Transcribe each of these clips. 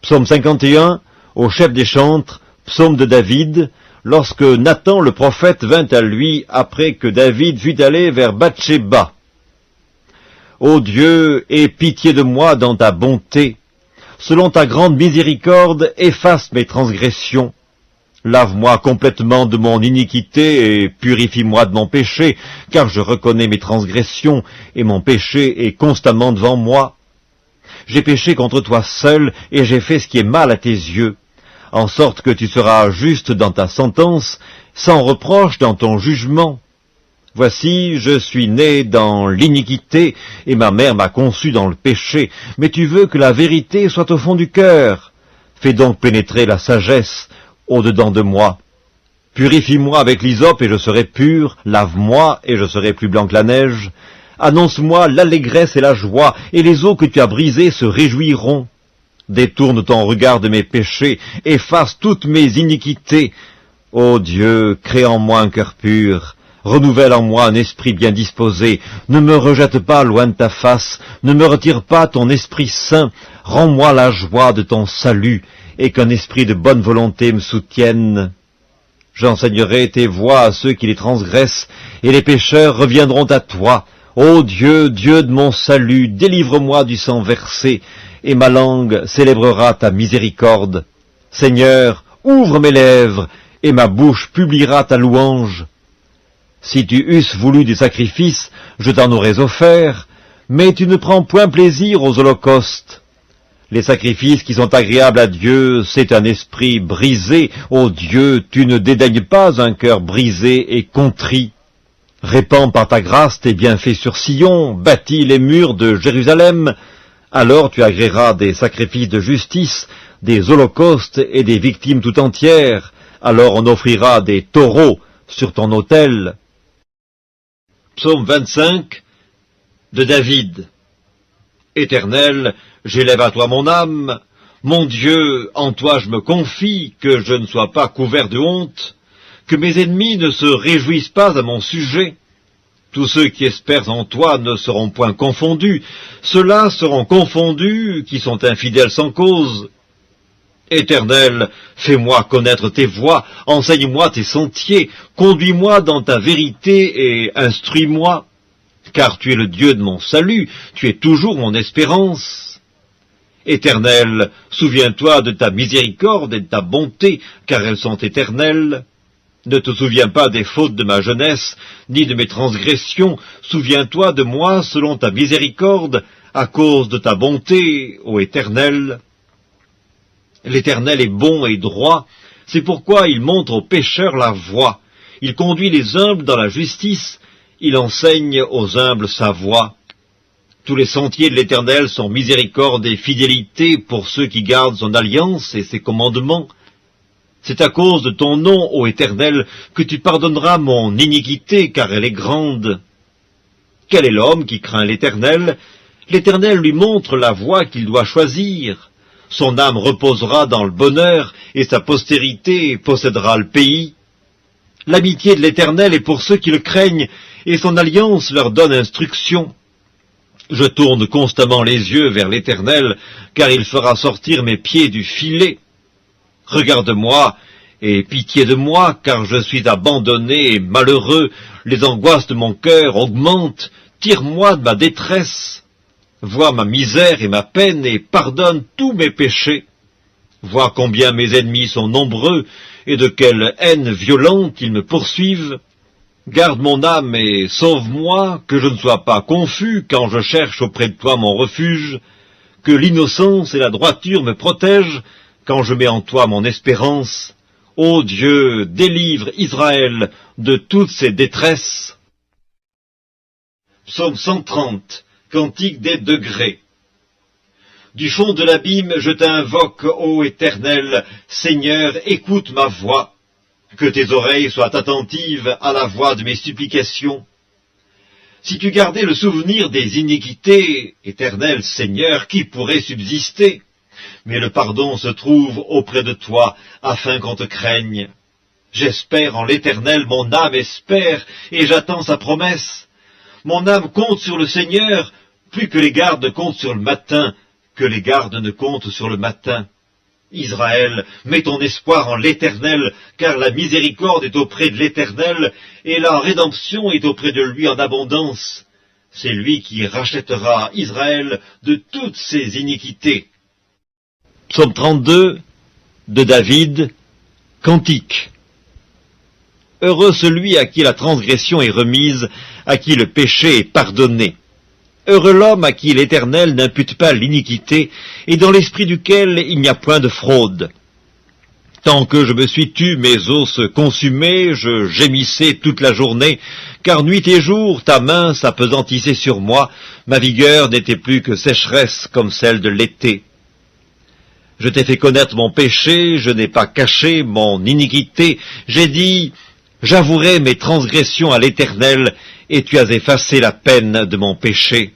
Psaume 51, au chef des chantres, psaume de David, lorsque Nathan le prophète vint à lui après que David fut allé vers Bathsheba. Ô Dieu, aie pitié de moi dans ta bonté. Selon ta grande miséricorde, efface mes transgressions. Lave-moi complètement de mon iniquité et purifie-moi de mon péché, car je reconnais mes transgressions et mon péché est constamment devant moi. J'ai péché contre toi seul et j'ai fait ce qui est mal à tes yeux, en sorte que tu seras juste dans ta sentence, sans reproche dans ton jugement. Voici, je suis né dans l'iniquité, et ma mère m'a conçu dans le péché, mais tu veux que la vérité soit au fond du cœur. Fais donc pénétrer la sagesse au-dedans de moi. Purifie-moi avec l'hysope et je serai pur, lave-moi et je serai plus blanc que la neige. Annonce-moi l'allégresse et la joie, et les eaux que tu as brisées se réjouiront. Détourne ton regard de mes péchés, efface toutes mes iniquités. Ô Dieu, crée en moi un cœur pur, renouvelle en moi un esprit bien disposé, ne me rejette pas loin de ta face, ne me retire pas ton Esprit Saint, rends-moi la joie de ton salut, et qu'un esprit de bonne volonté me soutienne. J'enseignerai tes voies à ceux qui les transgressent, et les pécheurs reviendront à toi. Ô Dieu, Dieu de mon salut, délivre-moi du sang versé, et ma langue célébrera ta miséricorde. Seigneur, ouvre mes lèvres, et ma bouche publiera ta louange. Si tu eusses voulu des sacrifices, je t'en aurais offert, mais tu ne prends point plaisir aux holocaustes. Les sacrifices qui sont agréables à Dieu, c'est un esprit brisé. Ô Dieu, tu ne dédaignes pas un cœur brisé et contrit. Répands par ta grâce tes bienfaits sur Sion, bâtis les murs de Jérusalem. Alors tu agréeras des sacrifices de justice, des holocaustes et des victimes tout entières. Alors on offrira des taureaux sur ton autel. Psaume 25 de David. Éternel, j'élève à toi mon âme. Mon Dieu, en toi je me confie, que je ne sois pas couvert de honte, que mes ennemis ne se réjouissent pas à mon sujet. Tous ceux qui espèrent en toi ne seront point confondus. Ceux-là seront confondus qui sont infidèles sans cause. Éternel, fais-moi connaître tes voies, enseigne-moi tes sentiers, conduis-moi dans ta vérité et instruis-moi. Car tu es le Dieu de mon salut, tu es toujours mon espérance. Éternel, souviens-toi de ta miséricorde et de ta bonté, car elles sont éternelles. Ne te souviens pas des fautes de ma jeunesse, ni de mes transgressions, souviens-toi de moi selon ta miséricorde, à cause de ta bonté, ô Éternel. L'Éternel est bon et droit, c'est pourquoi il montre aux pécheurs la voie, il conduit les humbles dans la justice, il enseigne aux humbles sa voie. Tous les sentiers de l'Éternel sont miséricorde et fidélité pour ceux qui gardent son alliance et ses commandements. C'est à cause de ton nom, ô Éternel, que tu pardonneras mon iniquité, car elle est grande. Quel est l'homme qui craint l'Éternel? L'Éternel lui montre la voie qu'il doit choisir. Son âme reposera dans le bonheur, et sa postérité possédera le pays. L'amitié de l'Éternel est pour ceux qui le craignent, et son alliance leur donne instruction. Je tourne constamment les yeux vers l'Éternel, car il fera sortir mes pieds du filet. Regarde-moi, et aie pitié de moi, car je suis abandonné et malheureux, les angoisses de mon cœur augmentent, tire-moi de ma détresse. Vois ma misère et ma peine, et pardonne tous mes péchés. Vois combien mes ennemis sont nombreux, et de quelle haine violente ils me poursuivent. Garde mon âme et sauve-moi, que je ne sois pas confus quand je cherche auprès de toi mon refuge, que l'innocence et la droiture me protègent quand je mets en toi mon espérance. Ô Dieu, délivre Israël de toutes ses détresses. Psaume 130, Cantique des degrés. Du fond de l'abîme, je t'invoque, ô Éternel, Seigneur, écoute ma voix. Que tes oreilles soient attentives à la voix de mes supplications. Si tu gardais le souvenir des iniquités, Éternel Seigneur, qui pourrait subsister? Mais le pardon se trouve auprès de toi, afin qu'on te craigne. J'espère en l'Éternel, mon âme espère, et j'attends sa promesse. Mon âme compte sur le Seigneur, plus que les gardes ne comptent sur le matin, que les gardes ne comptent sur le matin. Israël, mets ton espoir en l'Éternel, car la miséricorde est auprès de l'Éternel, et la rédemption est auprès de lui en abondance. C'est lui qui rachètera Israël de toutes ses iniquités. Psaume 32 de David, cantique. Heureux celui à qui la transgression est remise, à qui le péché est pardonné. Heureux l'homme à qui l'Éternel n'impute pas l'iniquité, et dans l'esprit duquel il n'y a point de fraude. Tant que je me suis tu, mes os se consumaient, je gémissais toute la journée, car nuit et jour ta main s'apesantissait sur moi, ma vigueur n'était plus que sécheresse comme celle de l'été. Je t'ai fait connaître mon péché, je n'ai pas caché mon iniquité, j'ai dit, j'avouerai mes transgressions à l'Éternel, et tu as effacé la peine de mon péché.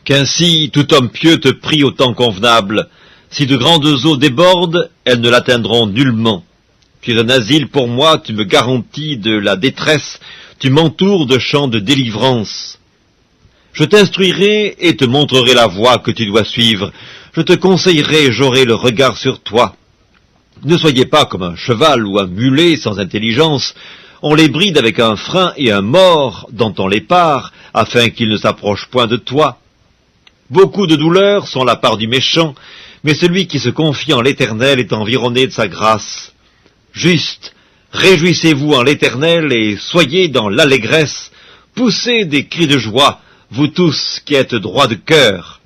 Qu'ainsi tout homme pieux te prie au temps convenable. Si de grandes eaux débordent, elles ne l'atteindront nullement. Tu es un asile pour moi, tu me garantis de la détresse, tu m'entoures de chants de délivrance. Je t'instruirai et te montrerai la voie que tu dois suivre. Je te conseillerai et j'aurai le regard sur toi. Ne soyez pas comme un cheval ou un mulet sans intelligence. On les bride avec un frein et un mors dont on les pare, afin qu'ils ne s'approchent point de toi. Beaucoup de douleurs sont la part du méchant, mais celui qui se confie en l'Éternel est environné de sa grâce. Juste, réjouissez-vous en l'Éternel et soyez dans l'allégresse, poussez des cris de joie, vous tous qui êtes droits de cœur.